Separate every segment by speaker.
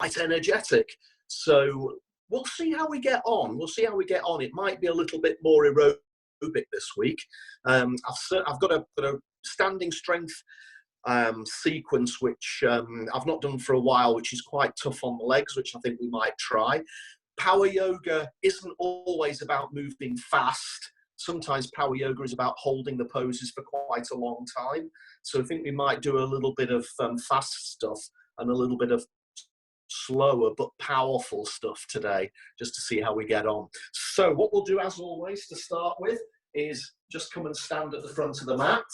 Speaker 1: energetic. So we'll see how we get on. We'll see how we get on. It might be a little bit more aerobic this week. I've got a standing strength sequence which I've not done for a while, which is quite tough on the legs, which I think we might try. Power yoga isn't always about moving fast. Sometimes power yoga is about holding the poses for quite a long time. So I think we might do a little bit of fast stuff and a little bit of slower but powerful stuff today, just to see how we get on. So what we'll do, as always, to start with, is just come and stand at the front of the mat.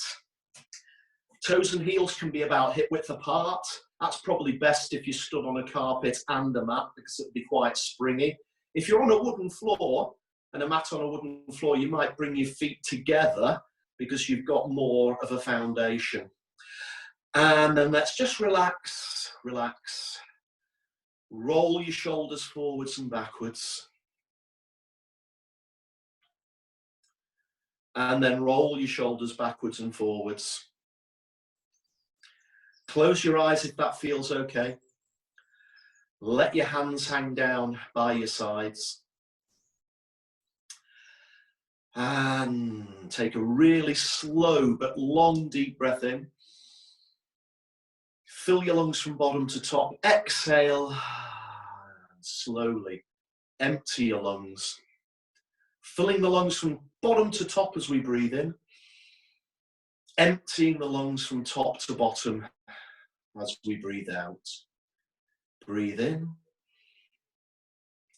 Speaker 1: Toes and heels can be about hip width apart. That's probably best if you stood on a carpet and a mat, because it'll be quite springy. If you're on a wooden floor and a mat on a wooden floor, you might bring your feet together because you've got more of a foundation. And then let's just relax, relax. Roll your shoulders forwards and backwards. And then roll your shoulders backwards and forwards. Close your eyes if that feels okay. Let your hands hang down by your sides. And take a really slow but long deep breath in. Fill your lungs from bottom to top. Exhale. And slowly empty your lungs. Filling the lungs from bottom to top as we breathe in. Emptying the lungs from top to bottom as we breathe out. Breathe in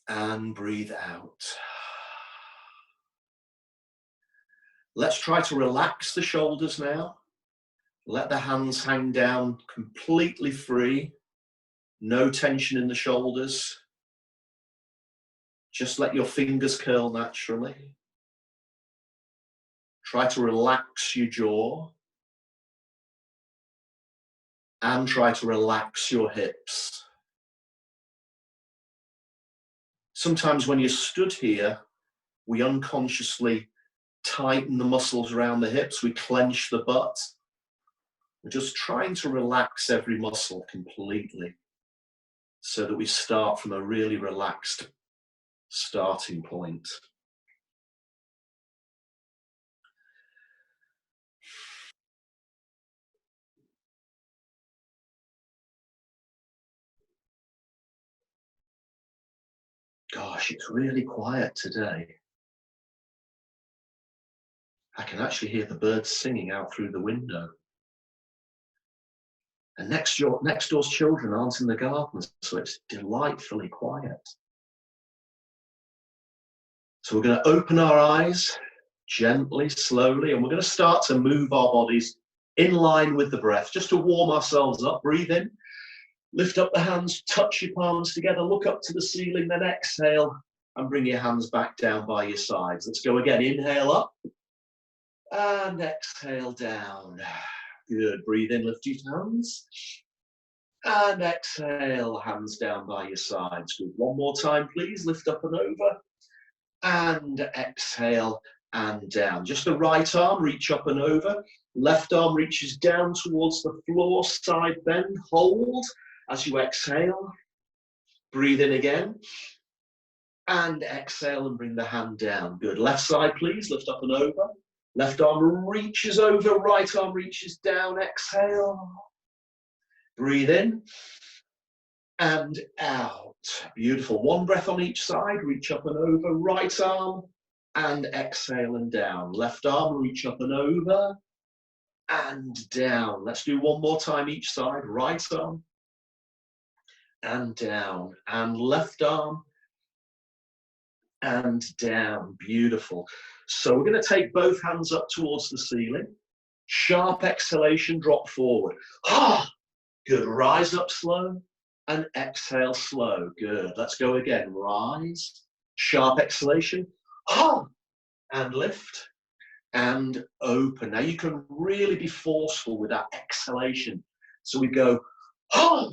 Speaker 1: and breathe out. Let's try to relax the shoulders now. Let the hands hang down completely free. No tension in the shoulders. Just let your fingers curl naturally. Try to relax your jaw. And try to relax your hips. Sometimes when you're stood here, we unconsciously tighten the muscles around the hips, we clench the butt. We're just trying to relax every muscle completely so that we start from a really relaxed starting point. Gosh, it's really quiet today. I can actually hear the birds singing out through the window. And next door's children aren't in the garden, so it's delightfully quiet. So we're going to open our eyes gently, slowly, and we're going to start to move our bodies in line with the breath, just to warm ourselves up. Breathe in, lift up the hands, touch your palms together, look up to the ceiling, then exhale and bring your hands back down by your sides. Let's go again. Inhale up and exhale down. Good. Breathe in, lift your hands. And exhale, hands down by your sides. Good. One more time, please. Lift up and over. And exhale and down. Just the right arm, reach up and over. Left arm reaches down towards the floor, side bend. Hold as you exhale. Breathe in again. And exhale and bring the hand down. Good. Left side, please. Lift up and over. Left arm reaches over, right arm reaches down. Exhale. Breathe in and out. Beautiful. One breath on each side. Reach up and over. Right arm and exhale and down. Left arm, reach up and over and down. Let's do one more time each side. Right arm and down. And left arm and down. Beautiful. So we're going to take both hands up towards the ceiling. Sharp exhalation, drop forward. Ah, good. Rise up slow and exhale slow. Good. Let's go again. Rise. Sharp exhalation. Ah, and lift and open. Now you can really be forceful with that exhalation. So we go, ah.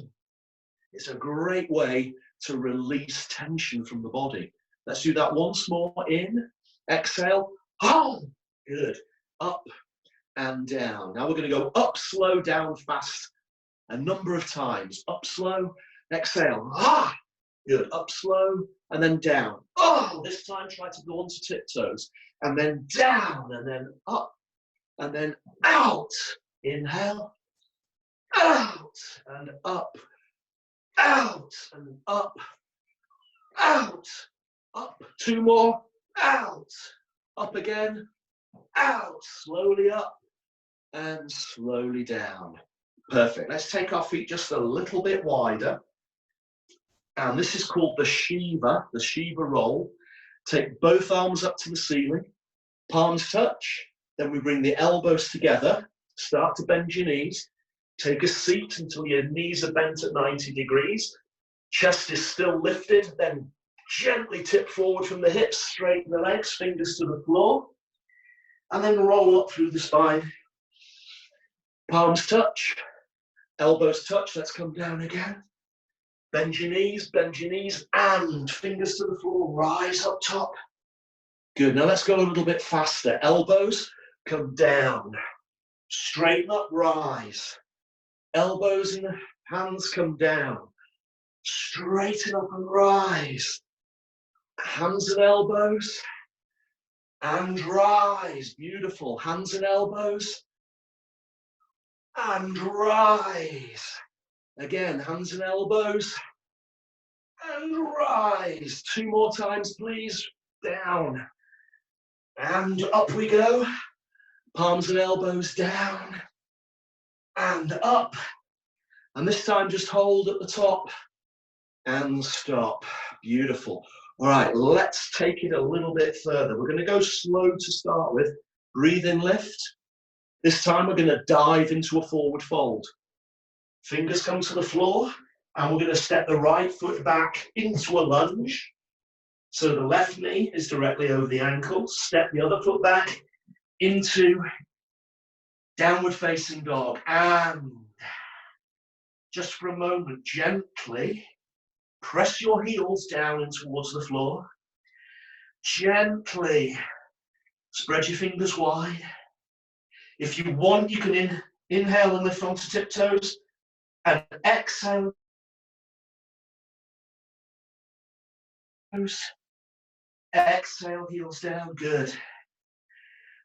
Speaker 1: It's a great way to release tension from the body. Let's do that once more. In. Exhale. Oh, good. Up and down. Now we're going to go up slow, down fast a number of times. Up slow Exhale. Ah, good. Up slow and then down. Oh, this time try to go onto tiptoes. And then down and then up and then out. Inhale. Out and up. Out and up. Out. Up. Two more. Out. Up again. Out. Slowly up and slowly down. Perfect. Let's take our feet just a little bit wider. And this is called the Shiva roll. Take both arms up to the ceiling. Palms touch. Then we bring the elbows together. Start to bend your knees. Take a seat until your knees are bent at 90 degrees. Chest is still lifted. Then gently tip forward from the hips. Straighten the legs. Fingers to the floor. And then roll up through the spine. Palms touch. Elbows touch. Let's come down again. Bend your knees, and fingers to the floor, rise up top. Good, now let's go a little bit faster. Elbows, come down. Straighten up, rise. Elbows and hands come down. Straighten up and rise. Hands and elbows, and rise. Beautiful, hands and elbows, and rise. Again, hands and elbows, and rise. Two more times, please. Down, and up we go. Palms and elbows down, and up. And this time, just hold at the top, and stop. Beautiful. All right, let's take it a little bit further. We're going to go slow to start with. Breathe in, lift. This time, we're going to dive into a forward fold. Fingers come to the floor, and we're going to step the right foot back into a lunge. So the left knee is directly over the ankle. Step the other foot back into downward facing dog. And just for a moment, gently press your heels down and towards the floor. Gently spread your fingers wide. If you want, you can inhale and lift onto tiptoes. And exhale. Exhale, heels down. Good.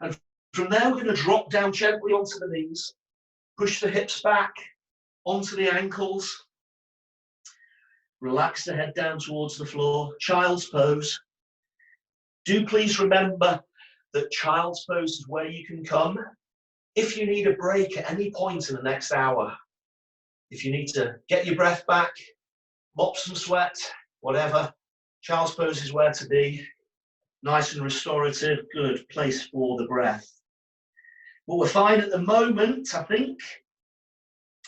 Speaker 1: And from there, we're going to drop down gently onto the knees. Push the hips back onto the ankles. Relax the head down towards the floor. Child's pose. Do please remember that child's pose is where you can come if you need a break at any point in the next hour. If you need to get your breath back, mop some sweat, whatever, child's pose is where to be. Nice and restorative, good place for the breath. But we're fine at the moment, I think.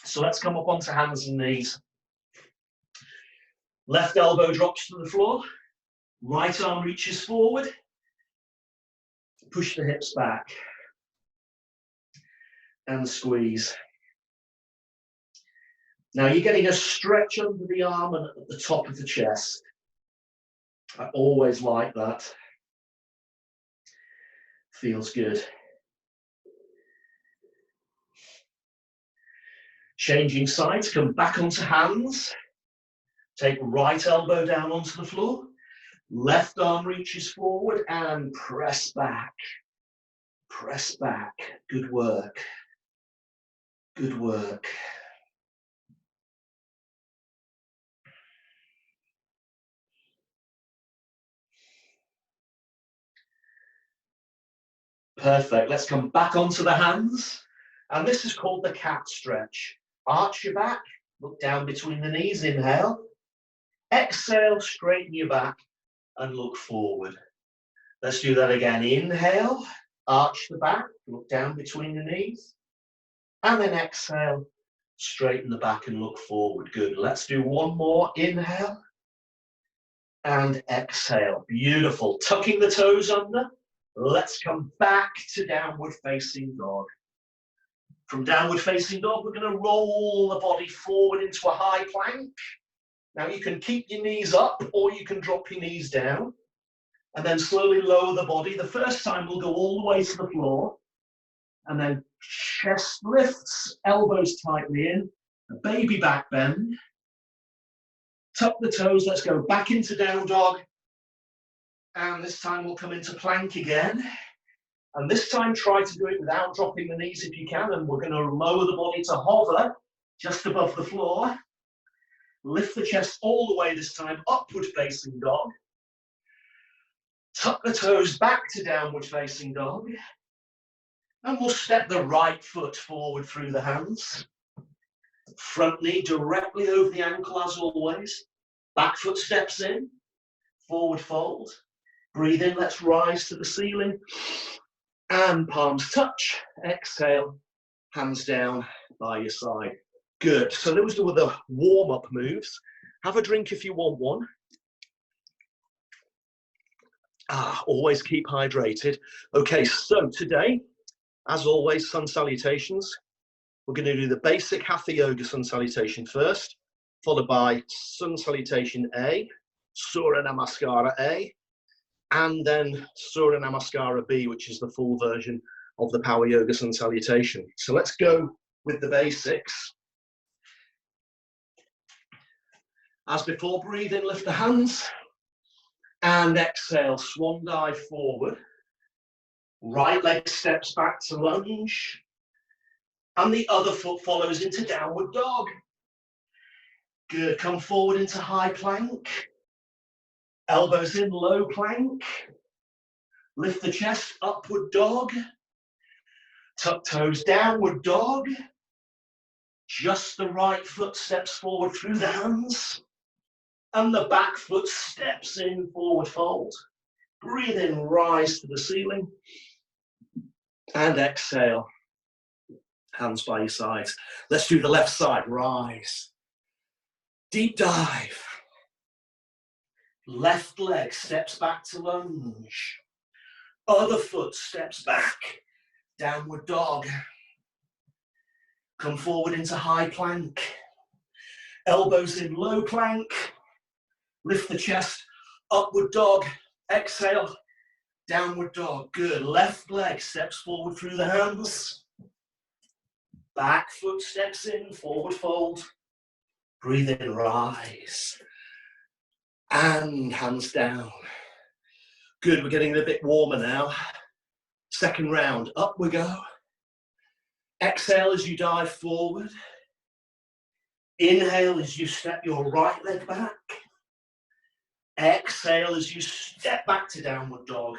Speaker 1: So let's come up onto hands and knees. Left elbow drops to the floor. Right arm reaches forward. Push the hips back. And squeeze. Now you're getting a stretch under the arm and at the top of the chest. I always like that. Feels good. Changing sides, come back onto hands. Take right elbow down onto the floor. Left arm reaches forward and press back. Press back. Good work. Good work. Perfect. Let's come back onto the hands. And this is called the cat stretch. Arch your back, look down between the knees, inhale. Exhale, straighten your back and look forward. Let's do that again. Inhale, arch the back, look down between the knees. And then exhale, straighten the back and look forward. Good. Let's do one more. Inhale and exhale. Beautiful. Tucking the toes under. Let's come back to downward facing dog. From downward facing dog, we're going to roll the body forward into a high plank. Now you can keep your knees up or you can drop your knees down and then slowly lower the body. The first time we'll go all the way to the floor and then chest lifts, elbows tightly in, a baby back bend. Tuck the toes, let's go back into down dog. And this time we'll come into plank again. And this time try to do it without dropping the knees if you can. And we're going to lower the body to hover just above the floor. Lift the chest all the way this time, upward facing dog. Tuck the toes back to downward facing dog. And we'll step the right foot forward through the hands. Front knee directly over the ankle as always. Back foot steps in. Forward fold. Breathe in, let's rise to the ceiling. And palms touch. Exhale, hands down by your side. Good. So those were the warm-up moves. Have a drink if you want one. Always keep hydrated. Okay, so today, as always, sun salutations. We're going to do the basic Hatha Yoga sun salutation first, followed by sun salutation A, Surya Namaskara A, and then Surya Namaskara B, which is the full version of the Power Yoga sun salutation. So let's go with the basics. As before, breathe in, lift the hands, and exhale, swan dive forward. Right leg steps back to lunge, and the other foot follows into downward dog. Good, come forward into high plank. Elbows in, low plank. Lift the chest, upward dog. Tuck toes, downward dog. Just the right foot steps forward through the hands. And the back foot steps in, forward fold. Breathe in, rise to the ceiling. And exhale, hands by your sides. Let's do the left side, rise. Deep dive. Left leg steps back to lunge. Other foot steps back, downward dog. Come forward into high plank. Elbows in, low plank. Lift the chest, upward dog. Exhale, downward dog. Good. Left leg steps forward through the hands. Back foot steps in, forward fold. Breathe in, rise. And hands down. Good, we're getting a bit warmer now. Second round, up we go. Exhale as you dive forward. Inhale as you step your right leg back. Exhale as you step back to downward dog.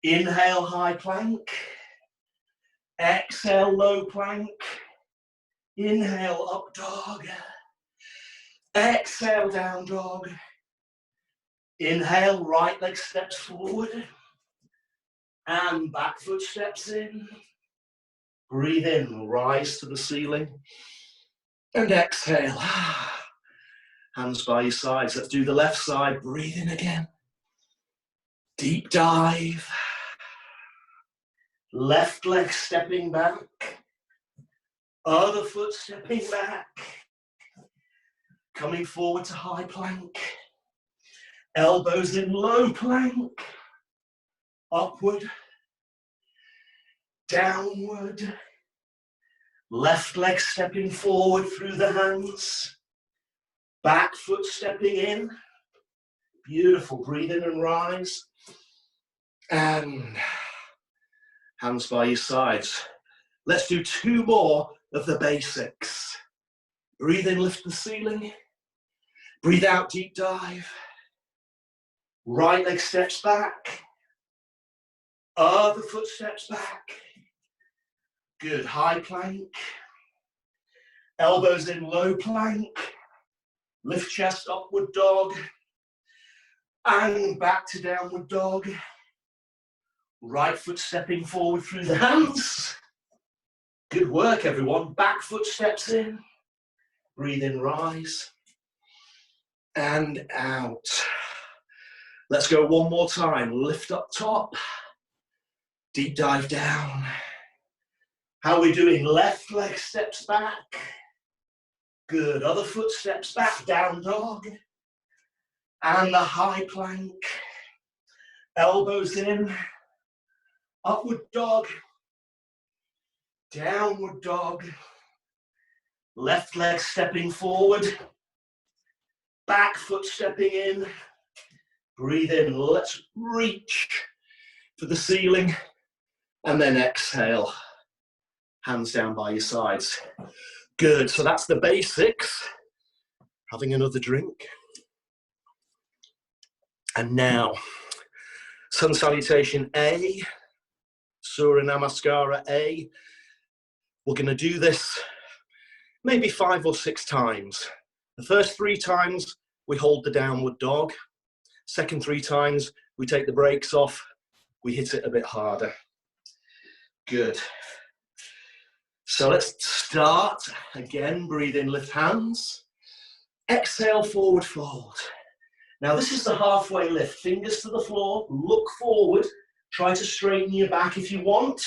Speaker 1: Inhale, high plank. Exhale, low plank. Inhale, up dog. Exhale, down dog. Inhale, right leg steps forward. And back foot steps in. Breathe in, rise to the ceiling. And exhale. Hands by your sides. Let's do the left side. Breathe in again. Deep dive. Left leg stepping back. Other foot stepping back. Coming forward to high plank. Elbows in, low plank. Upward. Downward. Left leg stepping forward through the hands. Back foot stepping in. Beautiful. Breathe in and rise. And hands by your sides. Let's do two more of the basics. Breathe in, lift the ceiling. Breathe out, deep dive. Right leg steps back. Other foot steps back. Good. High plank. Elbows in, low plank. Lift chest, upward dog. And back to downward dog. Right foot stepping forward through the hands. Good work, everyone. Back foot steps in. Breathe in, rise. And out. Let's go one more time. Lift up top. Deep dive down. How are we doing? Left leg steps back. Good. Other foot steps back. Down dog. And the high plank. Elbows in. Upward dog. Downward dog. Left leg stepping forward. Back foot stepping in. Breathe in. Let's reach for the ceiling. And then exhale. Hands down by your sides. Good. So that's the basics. Having another drink. And now, Sun Salutation A. Surya Namaskara A. We're going to do this maybe 5 or 6 times. The first 3 times, we hold the downward dog. Second 3 times, we take the brakes off. We hit it a bit harder. Good. So let's start. Again, breathe in, lift hands. Exhale, forward fold. Now this is the halfway lift. Fingers to the floor, look forward. Try to straighten your back if you want.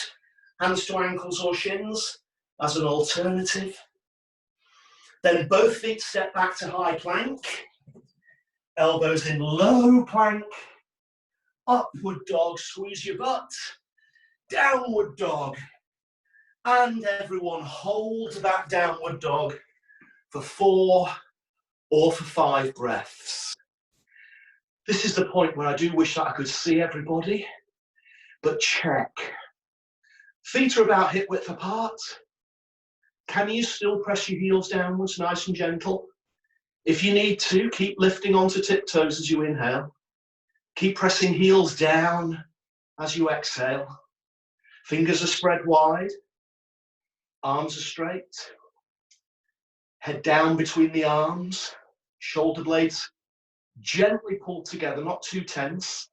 Speaker 1: Hands to ankles or shins as an alternative. Then both feet step back to high plank. Elbows in low plank. Upward dog, squeeze your butt. Downward dog. And everyone hold that downward dog for 4 or for 5 breaths. This is the point where I do wish that I could see everybody, but check. Feet are about hip width apart. Can you still press your heels downwards, nice and gentle? If you need to, keep lifting onto tiptoes as you inhale. Keep pressing heels down as you exhale. Fingers are spread wide. Arms are straight. Head down between the arms. Shoulder blades gently pulled together, not too tense.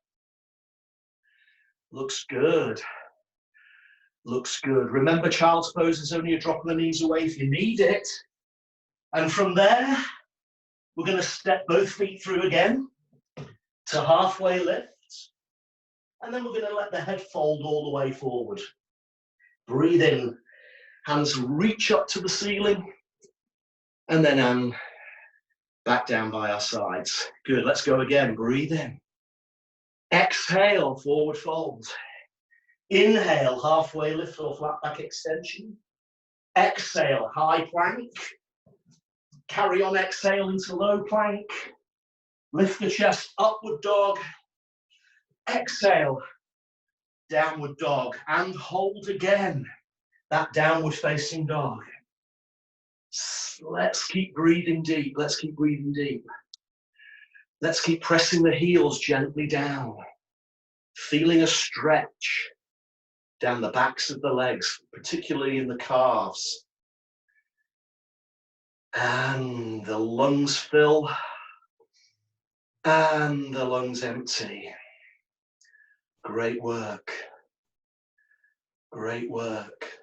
Speaker 1: Looks good. Looks good. Remember, child's pose is only a drop of the knees away if you need it. And from there, we're going to step both feet through again to halfway lift. And then we're going to let the head fold all the way forward. Breathe in. Hands reach up to the ceiling. And then back down by our sides. Good. Let's go again. Breathe in. Exhale, forward fold. Inhale, halfway lift or flat back extension. Exhale, high plank. Carry on, exhale into low plank. Lift the chest, upward dog. Exhale, downward dog. And hold again, that downward facing dog. Let's keep breathing deep. Let's keep breathing deep. Let's keep pressing the heels gently down. Feeling a stretch down the backs of the legs, particularly in the calves. And the lungs fill, and the lungs empty. Great work. Great work.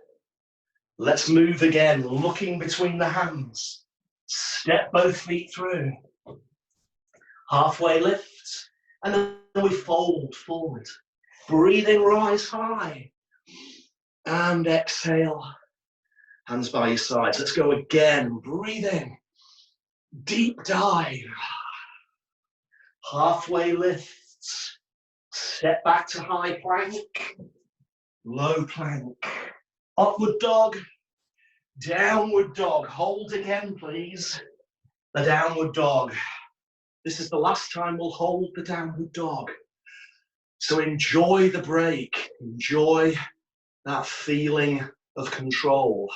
Speaker 1: Let's move again, looking between the hands. Step both feet through. Halfway lift, and then we fold forward. Breathing, rise high. And exhale. Hands by your sides. Let's go again. Breathe in. Deep dive. Halfway lifts. Step back to high plank. Low plank. Upward dog. Downward dog. Hold again, please. The downward dog. This is the last time we'll hold the downward dog. So enjoy the break. Enjoy that feeling of control.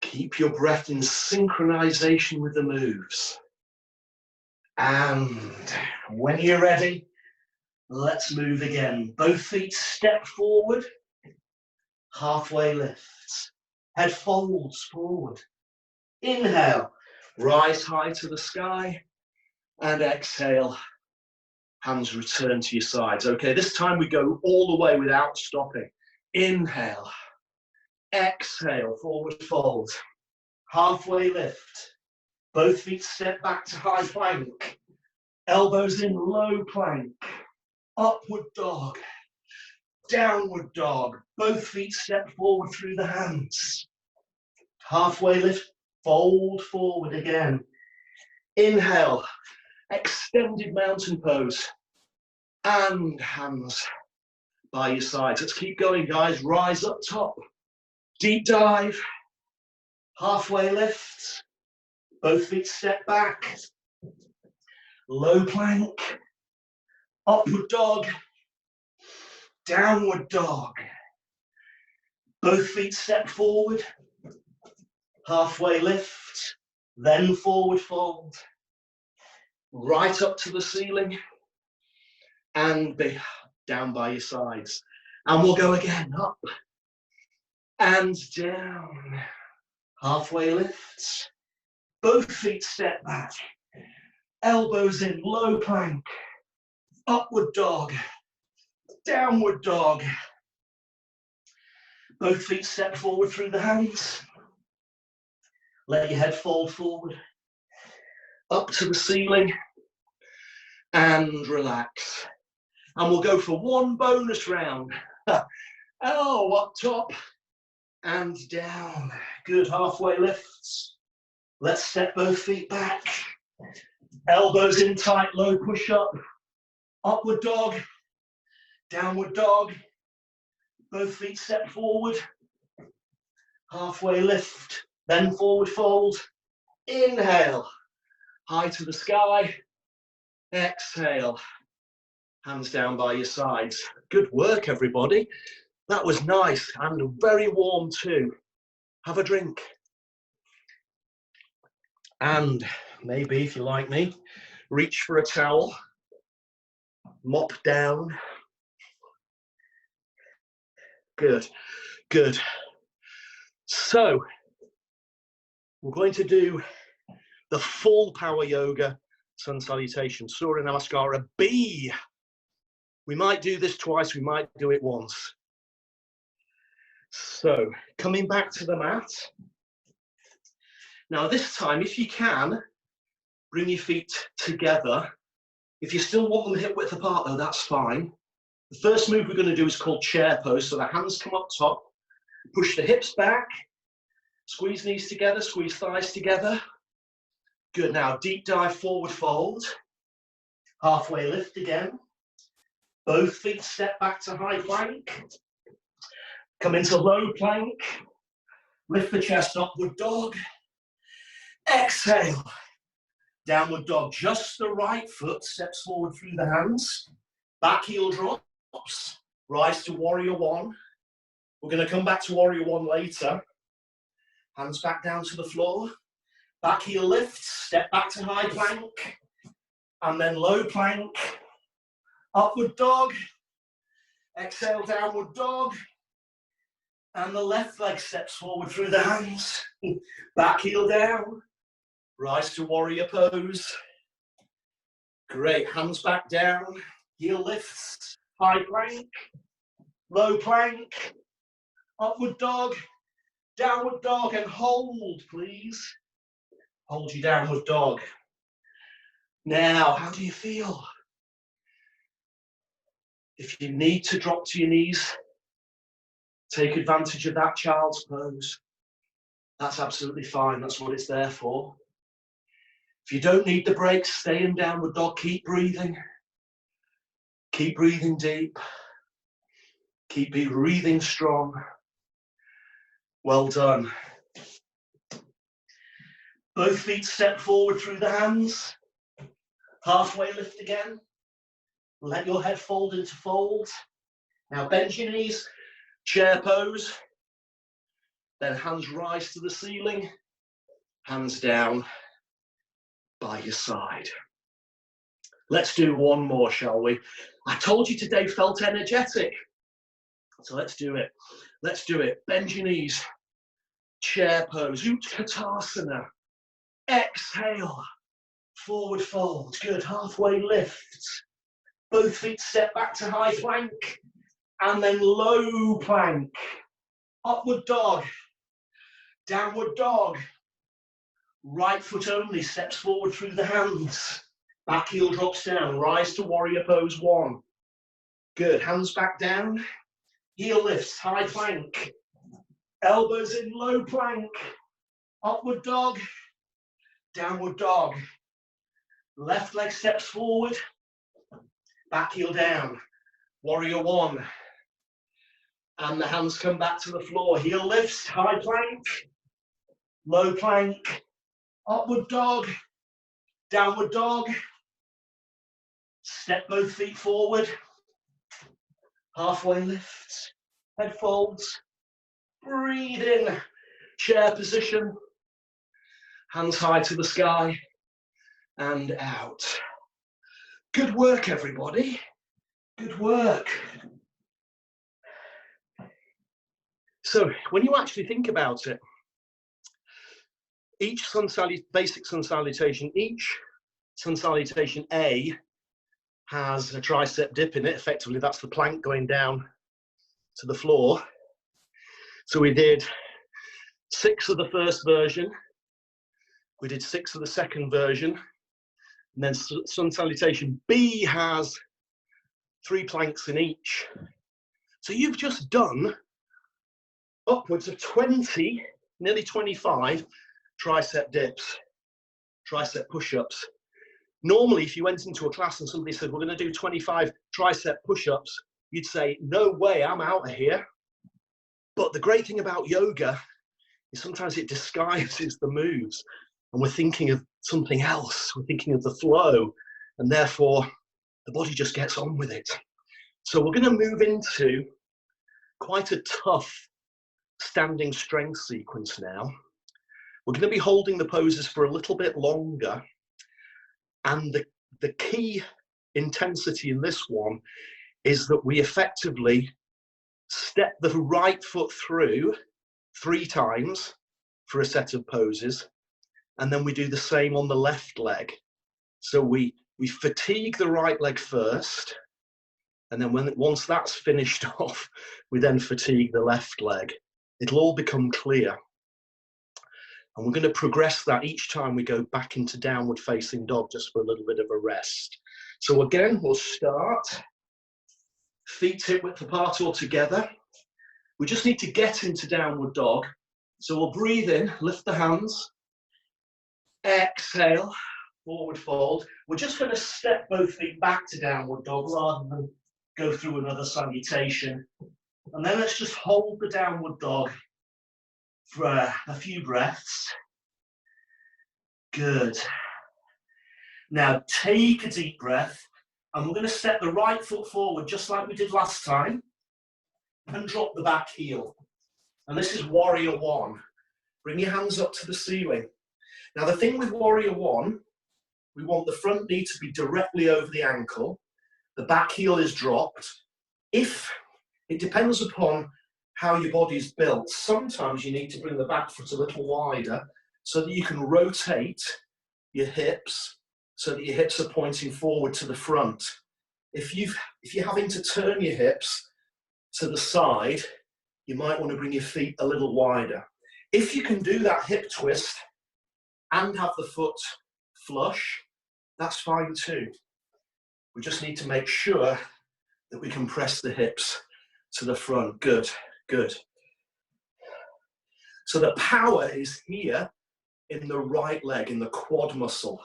Speaker 1: Keep your breath in synchronization with the moves. And when you're ready, let's move again. Both feet step forward. Halfway lift. Head folds forward. Inhale, rise high to the sky. And exhale, hands return to your sides. Okay, this time we go all the way without stopping. Inhale. Exhale, forward fold. Halfway lift. Both feet step back to high plank. Elbows in low plank. Upward dog. Downward dog. Both feet step forward through the hands. Halfway lift. Fold forward again. Inhale. Extended mountain pose. And hands by your sides. Let's keep going, guys. Rise up top. Deep dive. Halfway lift. Both feet step back. Low plank. Upward dog. Downward dog. Both feet step forward. Halfway lift. Then forward fold. Right up to the ceiling. And be down by your sides. And we'll go again. Up. And down. Halfway lifts. Both feet step back. Elbows in, low plank. Upward dog. Downward dog. Both feet step forward through the hands. Let your head fold forward. Up to the ceiling. And relax. And we'll go for one bonus round. Oh, up top. And down. Good, halfway lifts. Let's step both feet back. Elbows in tight, low push up. Upward dog. Downward dog. Both feet step forward. Halfway lift. Then forward fold. Inhale. High to the sky. Exhale. Hands down by your sides. Good work, everybody. That was nice and very warm too. Have a drink. And maybe, if you like me, reach for a towel. Mop down. Good, good. So, we're going to do the full power yoga sun salutation, Surya Namaskara B. We might do this twice, we might do it once. So, coming back to the mat. Now this time, if you can, bring your feet together. If you still want them hip width apart though, that's fine. The first move we're going to do is called chair pose. So the hands come up top, push the hips back, squeeze knees together, squeeze thighs together. Good, now deep dive forward fold. Halfway lift again. Both feet step back to high plank. Come into low plank. Lift the chest, upward dog. Exhale. Downward dog. Just the right foot steps forward through the hands. Back heel drops. Rise to warrior one. We're going to come back to warrior one later. Hands back down to the floor. Back heel lifts. Step back to high plank. And then low plank. Upward dog. Exhale, downward dog. And the left leg steps forward through the hands. Back heel down. Rise to warrior pose. Great, hands back down. Heel lifts. High plank. Low plank. Upward dog. Downward dog and hold, please. Hold your downward dog. Now, how do you feel? If you need to drop to your knees, take advantage of that child's pose. That's absolutely fine. That's what it's there for. If you don't need the break, stay in downward dog. Keep breathing. Keep breathing deep. Keep breathing strong. Well done. Both feet step forward through the hands. Halfway lift again. Let your head fold into fold. Now bend your knees, chair pose. Then hands rise to the ceiling. Hands down by your side. Let's do one more, shall we? I told you today felt energetic. So let's do it. Let's do it. Bend your knees. Chair pose. Utkatasana. Exhale. Forward fold. Good. Halfway lift. Both feet step back to high plank. And then low plank. Upward dog. Downward dog. Right foot only steps forward through the hands. Back heel drops down. Rise to warrior pose one. Good. Hands back down. Heel lifts. High plank. Elbows in low plank. Upward dog. Downward dog. Left leg steps forward. Back heel down. Warrior one. And the hands come back to the floor. Heel lifts. High plank. Low plank. Upward dog, downward dog. Step both feet forward. Halfway lifts, head folds. Breathe in, chair position. Hands high to the sky and out. Good work, everybody. Good work. So when you actually think about it, each basic sun salutation, each sun salutation A has a tricep dip in it. Effectively, that's the plank going down to the floor. So we did 6 of the first version. We did 6 of the second version. And then sun salutation B has 3 planks in each. So you've just done upwards of 20, nearly 25 tricep dips, tricep push-ups. Normally, if you went into a class and somebody said, we're going to do 25 tricep push-ups, you'd say, no way, I'm out of here. But the great thing about yoga is sometimes it disguises the moves, and we're thinking of something else. We're thinking of the flow, and therefore the body just gets on with it. So we're going to move into quite a tough standing strength sequence now. We're going to be holding the poses for a little bit longer, and the key intensity in this one is that we effectively step the right foot through 3 times for a set of poses, and then we do the same on the left leg. So we fatigue the right leg first, and then once that's finished off, we then fatigue the left leg. It'll all become clear. And we're going to progress that each time we go back into downward facing dog, just for a little bit of a rest. So again, we'll start. Feet hip width apart or together. We just need to get into downward dog. So we'll breathe in, lift the hands. Exhale, forward fold. We're just going to step both feet back to downward dog rather than go through another salutation. And then let's just hold the downward dog for a few breaths. Good. Now take a deep breath, and we're going to step the right foot forward just like we did last time and drop the back heel. And this is warrior 1. Bring your hands up to the ceiling. Now the thing with warrior 1, we want the front knee to be directly over the ankle. The back heel is dropped. If it depends upon how your body's built, sometimes you need to bring the back foot a little wider so that you can rotate your hips so that your hips are pointing forward to the front. If you're having to turn your hips to the side, you might want to bring your feet a little wider. If you can do that hip twist and have the foot flush, that's fine too. We just need to make sure that we can press the hips to the front. Good, good. So the power is here in the right leg, in the quad muscle.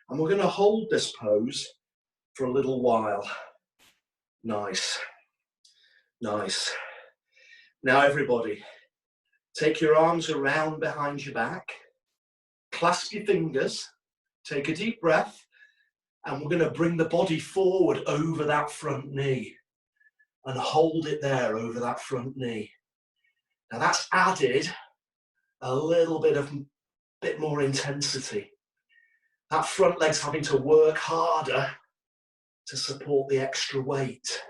Speaker 1: And we're going to hold this pose for a little while. Nice, nice. Now everybody, take your arms around behind your back, clasp your fingers, take a deep breath, and we're going to bring the body forward over that front knee and hold it there over that front knee. Now that's added a little bit more intensity. That front leg's having to work harder to support the extra weight.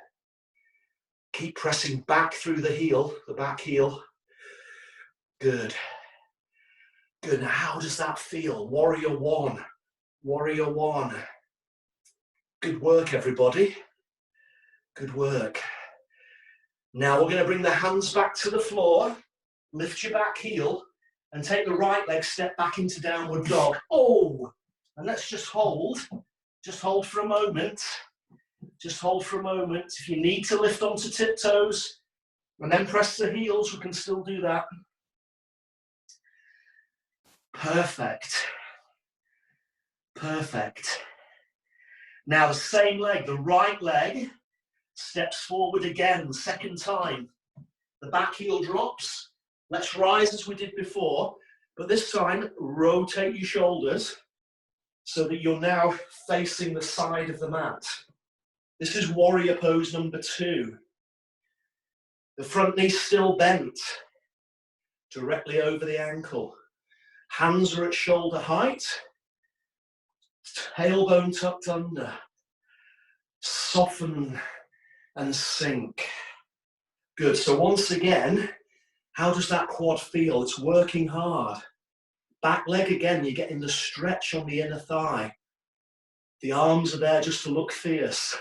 Speaker 1: Keep pressing back through the heel, the back heel. Good. Good. Now how does that feel? Warrior 1. Warrior 1. Good work, everybody. Good work. Now we're going to bring the hands back to the floor, lift your back heel, and take the right leg, step back into downward dog. Oh! And let's just hold for a moment. Just hold for a moment. If you need to lift onto tiptoes and then press the heels, we can still do that. Perfect. Perfect. Now the same leg, the right leg, steps forward again, the second time. The back heel drops. Let's rise as we did before. But this time, rotate your shoulders so that you're now facing the side of the mat. This is warrior pose number 2. The front knee's still bent, directly over the ankle. Hands are at shoulder height, tailbone tucked under. Soften and sink. Good, so once again, how does that quad feel? It's working hard. Back leg again, you're getting the stretch on the inner thigh. The arms are there just to look fierce.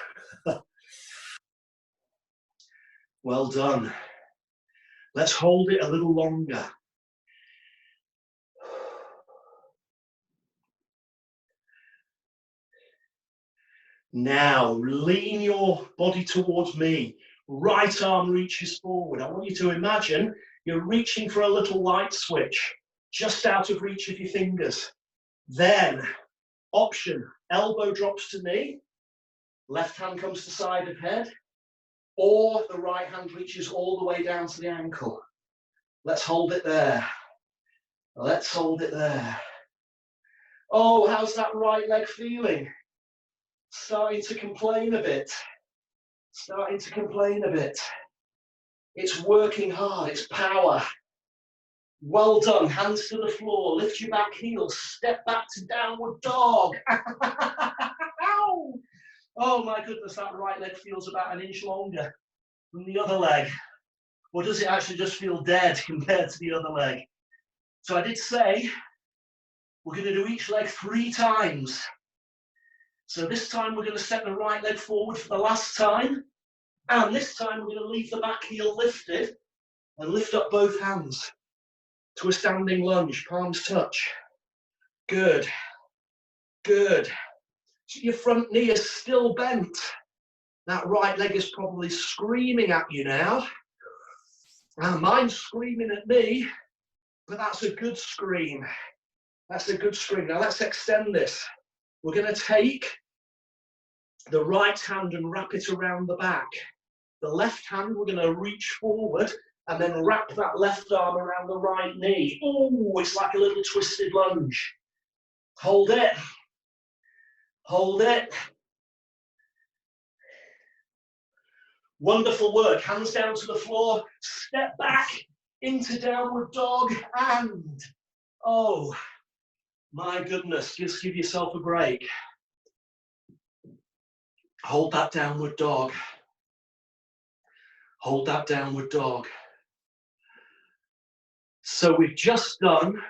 Speaker 1: Well done. Let's hold it a little longer. Now, lean your body towards me. Right arm reaches forward. I want you to imagine you're reaching for a little light switch, just out of reach of your fingers. Then, option, elbow drops to knee, left hand comes to side of head, or the right hand reaches all the way down to the ankle. Let's hold it there. Let's hold it there. Oh, how's that right leg feeling? Starting to complain a bit. Starting to complain a bit. It's working hard, it's power. Well done, hands to the floor, lift your back heel, step back to downward dog. Oh my goodness, that right leg feels about an inch longer than the other leg. Or does it actually just feel dead compared to the other leg? So I did say, we're going to do each leg 3 times. So this time we're going to step the right leg forward for the last time. And this time we're going to leave the back heel lifted and lift up both hands to a standing lunge, palms touch. Good, good. So your front knee is still bent. That right leg is probably screaming at you now. Now mine's screaming at me, but that's a good scream. That's a good scream. Now let's extend this. We're going to take the right hand and wrap it around the back. The left hand, we're going to reach forward and then wrap that left arm around the right knee. Oh, it's like a little twisted lunge. Hold it. Hold it. Wonderful work. Hands down to the floor. Step back into downward dog and, oh, my goodness, just give yourself a break. Hold that downward dog. Hold that downward dog. So we've just done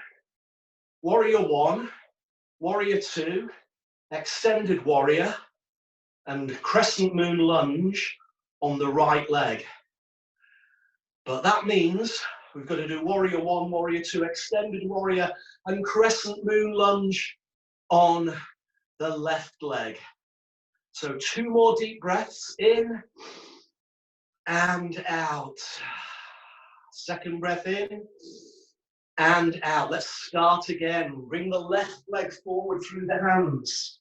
Speaker 1: warrior 1, warrior 2, extended warrior, and crescent moon lunge on the right leg. But that means we've got to do warrior 1, warrior 2, extended warrior, and crescent moon lunge on the left leg. So 2 more deep breaths in and out. Second breath in and out. Let's start again. Bring the left leg forward through the hands.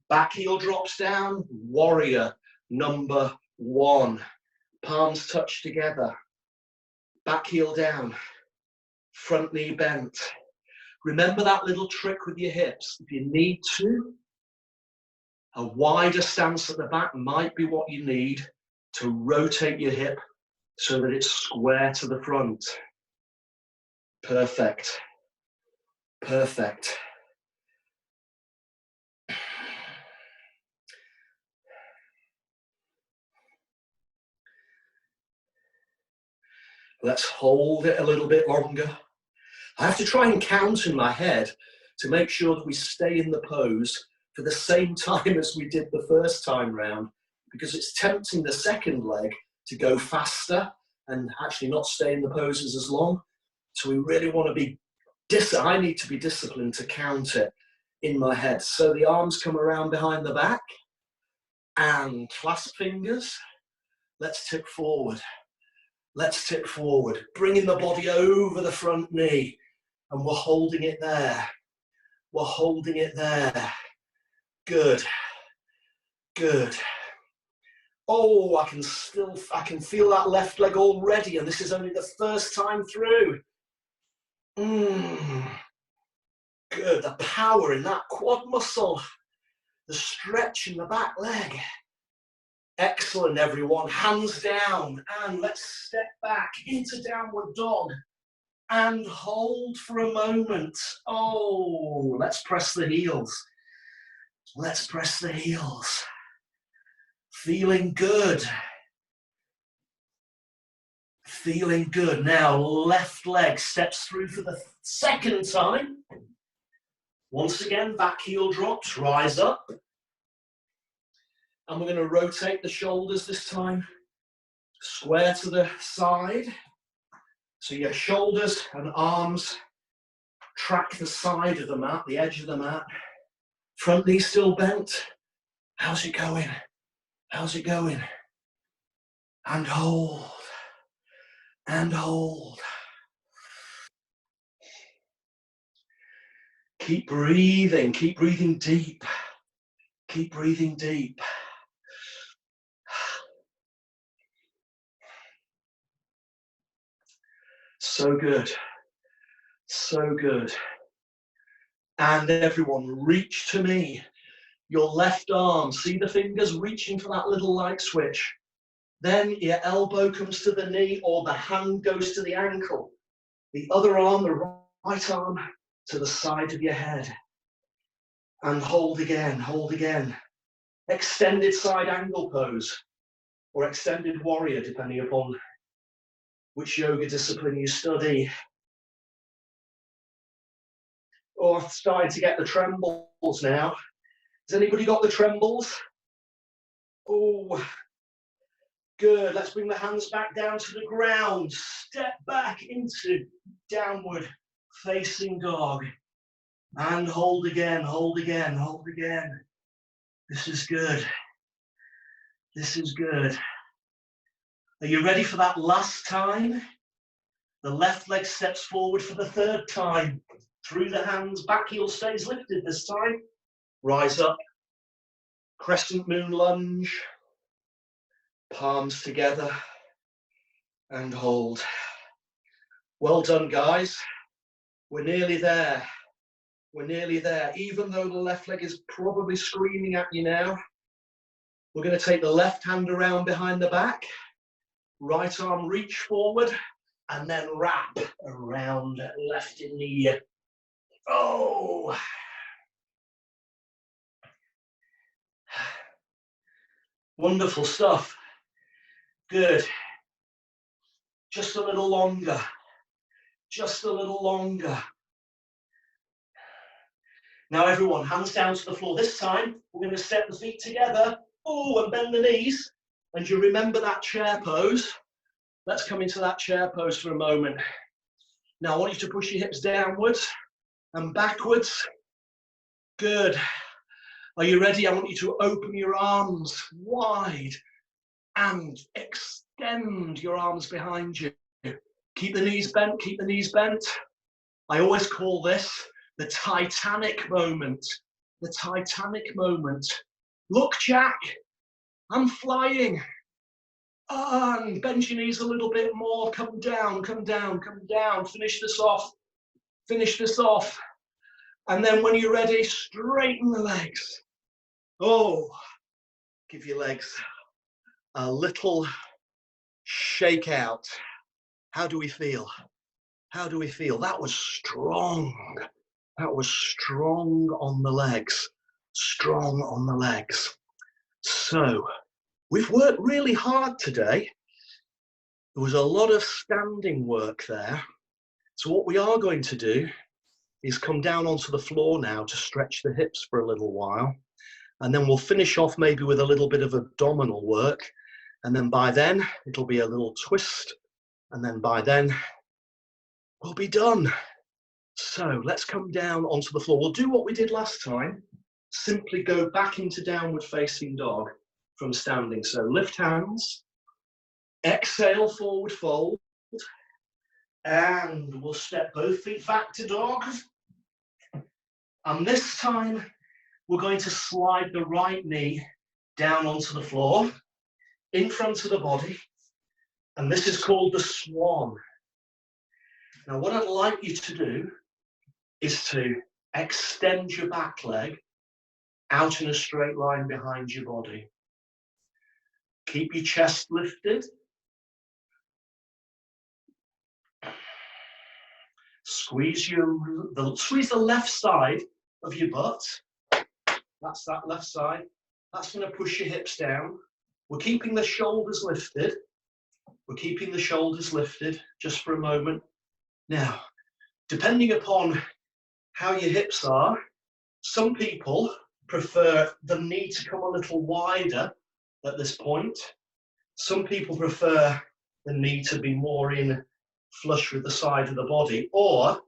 Speaker 1: Back heel drops down. Warrior number 1. Palms touch together. Back heel down. Front knee bent. Remember that little trick with your hips. If you need to, a wider stance at the back might be what you need to rotate your hip so that it's square to the front. Perfect. Perfect. Let's hold it a little bit longer. I have to try and count in my head to make sure that we stay in the pose for the same time as we did the first time round, because it's tempting the second leg to go faster and actually not stay in the poses as long. So we really want to be, I need to be disciplined to count it in my head. So the arms come around behind the back and clasp fingers. Let's tip forward. Let's tip forward, bringing the body over the front knee, and we're holding it there. We're holding it there. Good, good. Oh, I can feel that left leg already, and this is only the first time through. Good, the power in that quad muscle, the stretch in the back leg. Excellent, everyone. Hands down, and let's step back into downward dog and hold for a moment. Oh, let's press the heels. Let's press the heels. Feeling good. Feeling good. Now, left leg steps through for the second time. Once again, back heel drops, rise up. And we're going to rotate the shoulders this time. Square to the side. So your shoulders and arms track the side of the mat, the edge of the mat. Front knee still bent. How's it going? How's it going? And hold. And hold. Keep breathing deep. Keep breathing deep. So good. So good. And everyone, reach to me. Your left arm, see the fingers reaching for that little light switch. Then your elbow comes to the knee or the hand goes to the ankle. The other arm, the right arm, to the side of your head. And hold again, hold again. Extended side angle pose or extended warrior, depending upon which yoga discipline you study. Oh, I'm starting to get the trembles now. Has anybody got the trembles? Oh, good. Let's bring the hands back down to the ground. Step back into downward facing dog. And hold again, hold again, hold again. This is good. This is good. Are you ready for that last time? The left leg steps forward for the third time. Through the hands, back heel stays lifted this time. Rise up. Crescent moon lunge. Palms together. And hold. Well done, guys. We're nearly there. We're nearly there. Even though the left leg is probably screaming at you now, we're going to take the left hand around behind the back. Right arm reach forward. And then wrap around left knee. Oh! Wonderful stuff. Good. Just a little longer. Just a little longer. Now everyone, hands down to the floor. This time, we're going to step the feet together. Oh, and bend the knees. And you remember that chair pose. Let's come into that chair pose for a moment. Now I want you to push your hips downwards and backwards. Good. Are you ready? I want you to open your arms wide and extend your arms behind you. Keep the knees bent, keep the knees bent. I always call this the Titanic moment. The Titanic moment. Look, Jack, I'm flying. And bend your knees a little bit more. Come down, come down, come down. Finish this off. Finish this off. And then when you're ready, straighten the legs. Oh, give your legs a little shake out. How do we feel? How do we feel? That was strong. That was strong on the legs. Strong on the legs. So, we've worked really hard today. There was a lot of standing work there. So what we are going to do is come down onto the floor now to stretch the hips for a little while. And then we'll finish off maybe with a little bit of abdominal work. And then by then, it'll be a little twist. And then by then, we'll be done. So let's come down onto the floor. We'll do what we did last time. Simply go back into downward facing dog from standing. So lift hands, exhale, forward fold. And we'll step both feet back to dog. And this time, we're going to slide the right knee down onto the floor, in front of the body. And this is called the swan. Now, what I'd like you to do is to Extend your back leg out in a straight line behind your body. Keep your chest lifted. Squeeze the left side of your butt. That's that left side. That's going to push your hips down. We're keeping the shoulders lifted. We're keeping the shoulders lifted just for a moment. Now, depending upon how your hips are, some people prefer the knee to come a little wider at this point. Some people prefer the knee to be more in flush with the side of the body, or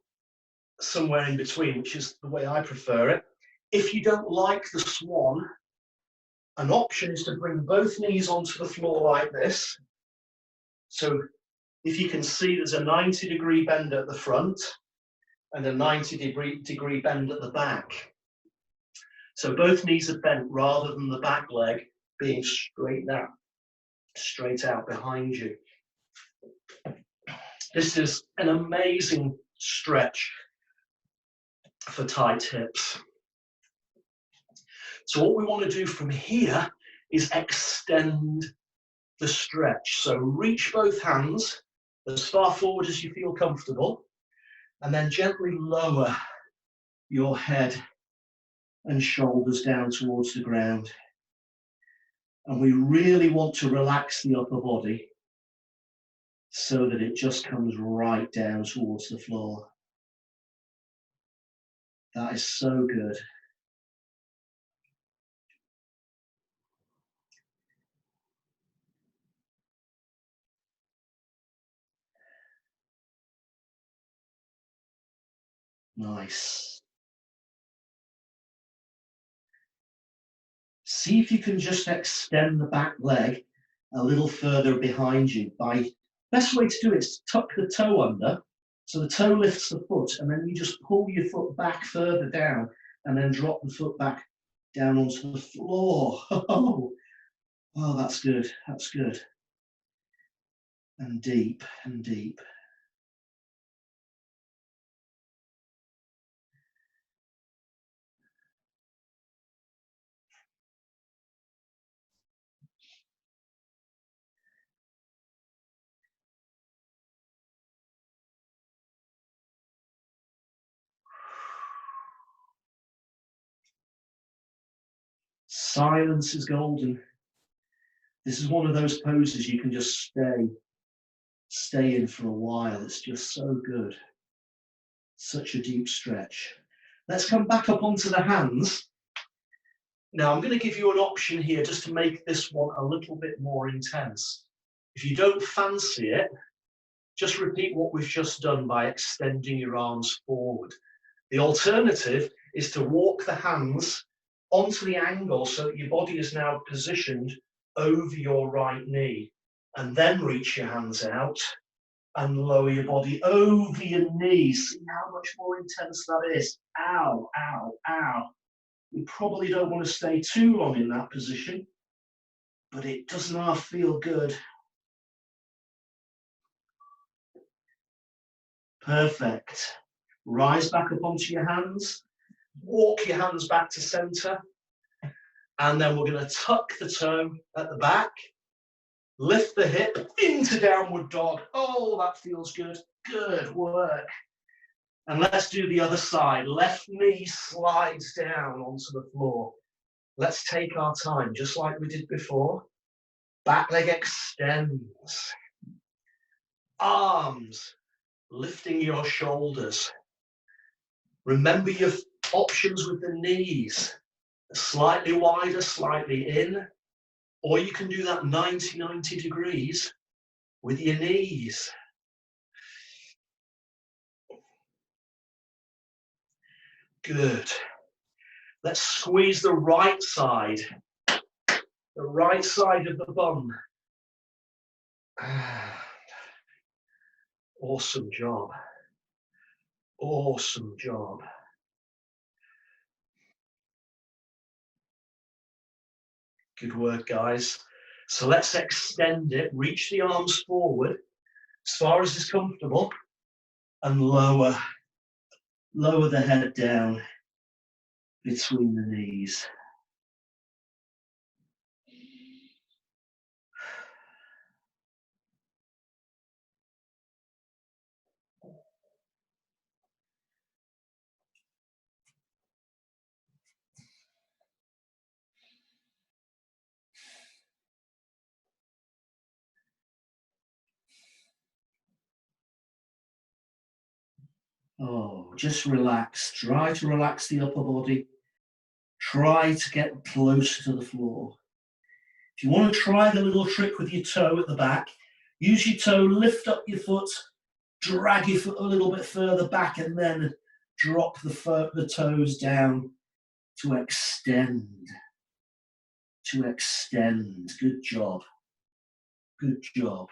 Speaker 1: somewhere in between, which is the way I prefer it. If you don't like the swan, an option is to bring both knees onto the floor like this. So if you can see, there's a 90-degree bend at the front and a 90-degree bend at the back. So both knees are bent rather than the back leg being straight out behind you. This is an amazing stretch for tight hips. So what we want to do from here is extend the stretch. So reach both hands as far forward as you feel comfortable, and then gently lower your head and shoulders down towards the ground. And we really want to relax the upper body so that it just comes right down towards the floor. That is so good. Nice. See if you can just extend the back leg a little further behind you. Best way to do it is to tuck the toe under, so the toe lifts the foot, and then you just pull your foot back further down, and then drop the foot back down onto the floor. Oh, that's good. That's good. And deep and deep. Silence is golden. This is one of those poses you can just stay in for a while. It's just so good. Such a deep stretch. Let's come back up onto the hands. Now I'm going to give you an option here just to make this one a little bit more intense. If you don't fancy it, just repeat what we've just done by extending your arms forward. The alternative is to walk the hands onto the angle so that your body is now positioned over your right knee, and then reach your hands out and lower your body over your knees. See how much more intense that is. Ow, ow, ow. You probably don't want to stay too long in that position, but it does not feel good. Perfect. Rise back up onto your hands. Walk your hands back to center. And then we're going to tuck the toe at the back. Lift the hip into downward dog. Oh, that feels good. Good work. And let's do the other side. Left knee slides down onto the floor. Let's take our time, just like we did before. Back leg extends. Arms lifting your shoulders. Remember your options with the knees. Slightly wider, slightly in. Or you can do that 90 degrees with your knees. Good. Let's squeeze the right side of the bum. Awesome job. Awesome job. Good work, guys. So let's extend it, reach the arms forward as far as is comfortable, and lower the head down. between the knees. Oh, just relax. Try to relax the upper body. Try to get closer to the floor. If you want to try the little trick with your toe at the back, use your toe, lift up your foot, drag your foot a little bit further back, and then drop the toes down to extend. To extend. Good job. Good job.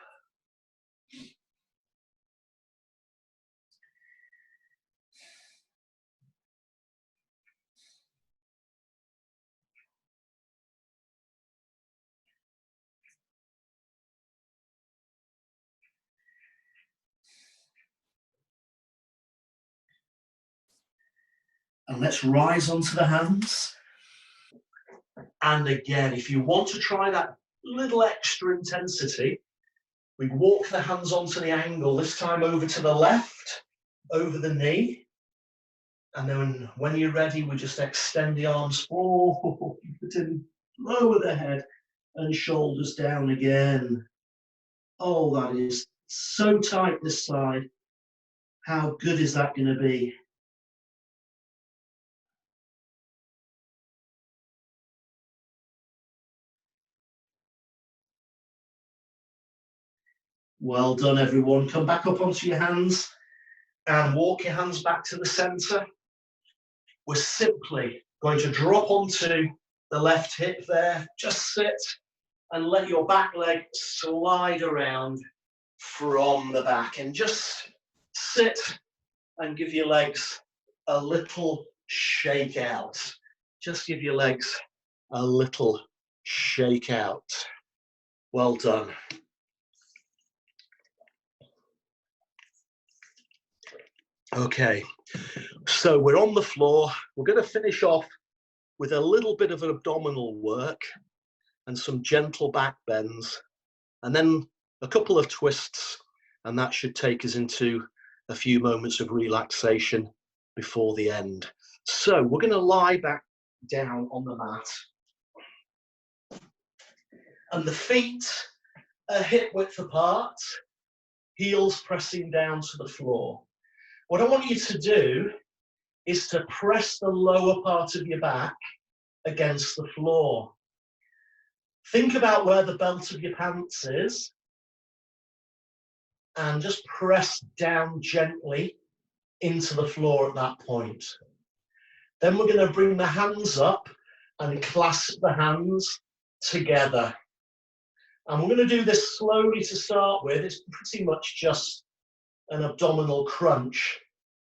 Speaker 1: And let's rise onto the hands. And again, if you want to try that little extra intensity, we walk the hands onto the angle, this time over to the left, over the knee. And then when you're ready, we just extend the arms forward, lower the head and shoulders down again. Oh, that is so tight this side. How good is that going to be? Well done, everyone. Come back up onto your hands and walk your hands back to the center. We're simply going to drop onto the left hip there. Just sit and let your back leg slide around from the back, and just sit and give your legs a little shake out. Just give your legs a little shake out. Well done. Okay, so we're on the floor. We're going to finish off with a little bit of abdominal work and some gentle back bends, and then a couple of twists, and that should take us into a few moments of relaxation before the end. So we're going to lie back down on the mat, and the feet are hip width apart, heels pressing down to the floor. What I want you to do is to press the lower part of your back against the floor. Think about where the belt of your pants is, and just press down gently into the floor at that point. Then we're going to bring the hands up and clasp the hands together. And we're going to do this slowly to start with. It's pretty much just an abdominal crunch.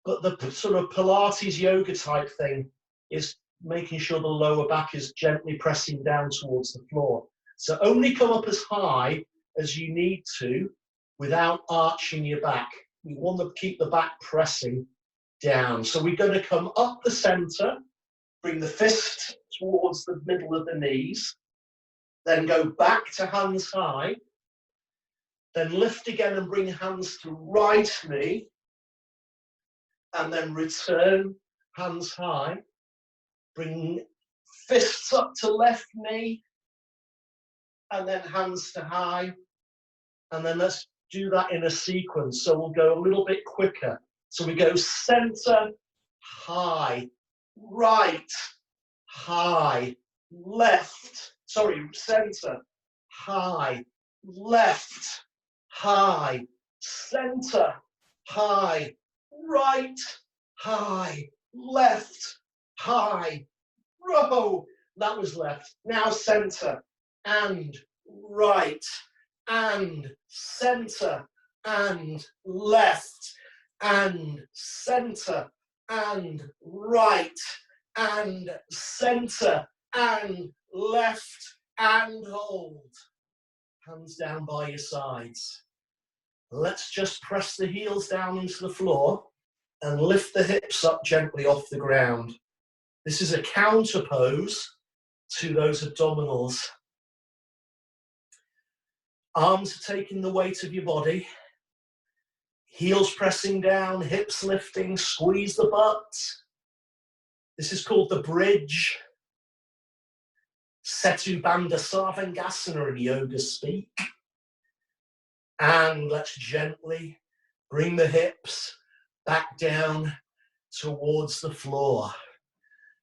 Speaker 1: But the sort of Pilates yoga type thing is making sure the lower back is gently pressing down towards the floor. So only come up as high as you need to without arching your back. You want to keep the back pressing down. So we're going to come up the center, bring the fist towards the middle of the knees, then go back to hands high, then lift again and bring hands to right knee, and then return hands high, bring fists up to left knee, and then hands to high, and then let's do that in a sequence. So we'll go a little bit quicker. So we go center, high, right, high, left, center, high, left, high, center, high, right, high, left, high, row. That was left. Now center and right and center and left and center and right and center and left, and hold. Hands down by your sides. Let's just press the heels down into the floor and lift the hips up gently off the ground. This is a counter pose to those abdominals. Arms are taking the weight of your body. Heels pressing down, hips lifting, squeeze the butt. This is called the bridge. Setu Bandha Sarvangasana in yoga speak. And let's gently bring the hips back down towards the floor.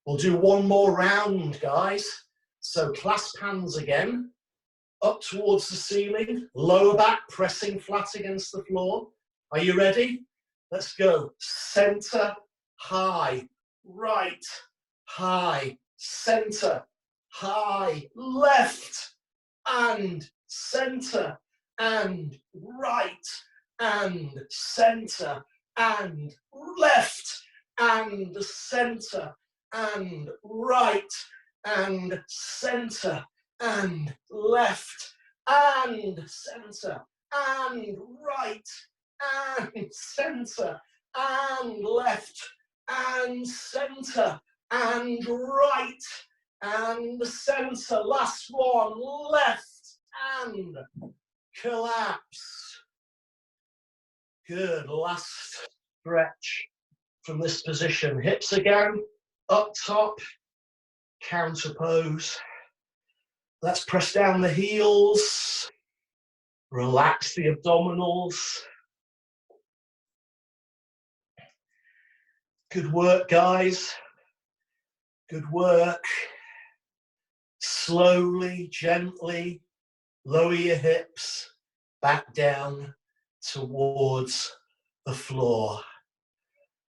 Speaker 1: We'll do one more round, guys. So clasp hands again, up towards the ceiling, lower back pressing flat against the floor. Are you ready? Let's go. Center, high, right, high, center, high, left, and center, and right, and center, and left, and center, and right, and center, and left, and center, and right, and center, and left, and center, and right, and center. Last one, left, and collapse. Good, last stretch from this position. Hips again, up top, counter pose. Let's press down the heels, relax the abdominals. Good work, guys. Good work. Slowly, gently, lower your hips back down towards the floor.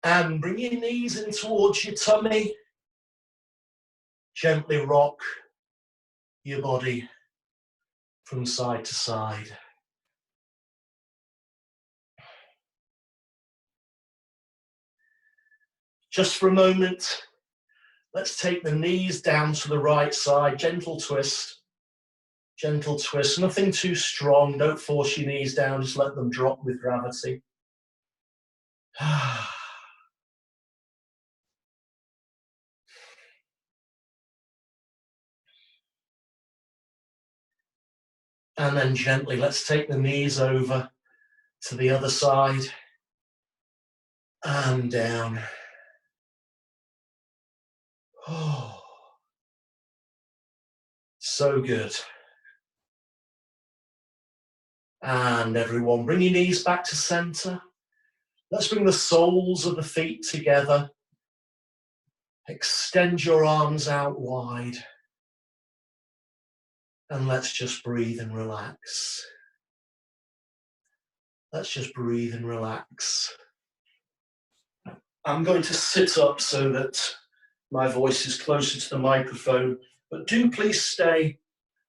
Speaker 1: And bring your knees in towards your tummy. Gently rock your body from side to side. Just for a moment, let's take the knees down to the right side. Gentle twist. Gentle twist. Nothing too strong. Don't force your knees down. Just let them drop with gravity. And then gently, let's take the knees over to the other side and down. Oh, so good. And everyone, bring your knees back to center. Let's bring the soles of the feet together. Extend your arms out wide. And let's just breathe and relax. Let's just breathe and relax. I'm going to sit up so that my voice is closer to the microphone, but do please stay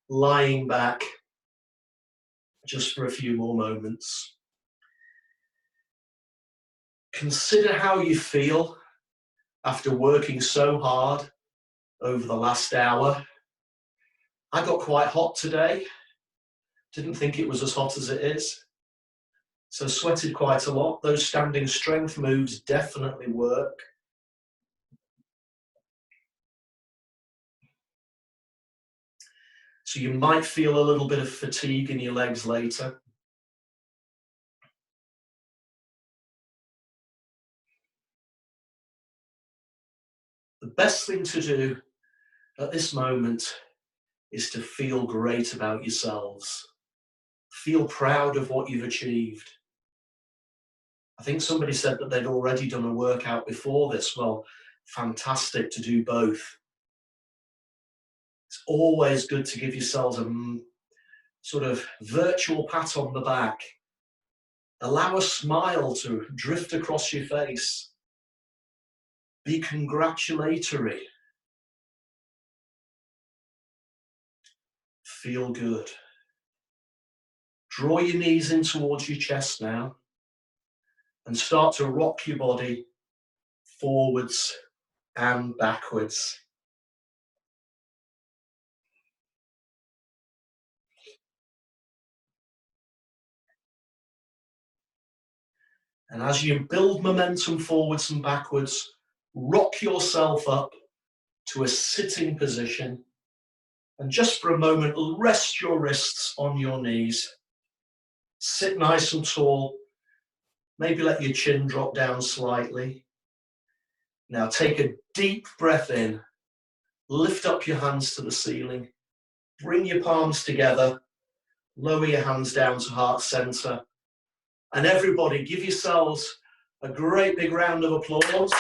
Speaker 1: lying back just for a few more moments. Consider how you feel after working so hard over the last hour. I got quite hot today. Didn't think it was as hot as it is. So sweated quite a lot. Those standing strength moves definitely work. So you might feel a little bit of fatigue in your legs later. The best thing to do at this moment is to feel great about yourselves. Feel proud of what you've achieved. I think somebody said that they'd already done a workout before this. Well, fantastic to do both. It's always good to give yourselves a sort of virtual pat on the back. Allow a smile to drift across your face. Be congratulatory. Feel good. Draw your knees in towards your chest now and start to rock your body forwards and backwards. And as you build momentum forwards and backwards, rock yourself up to a sitting position. And just for a moment, rest your wrists on your knees. Sit nice and tall. Maybe let your chin drop down slightly. Now take a deep breath in. Lift up your hands to the ceiling. Bring your palms together. Lower your hands down to heart center. And everybody, give yourselves a great big round of applause.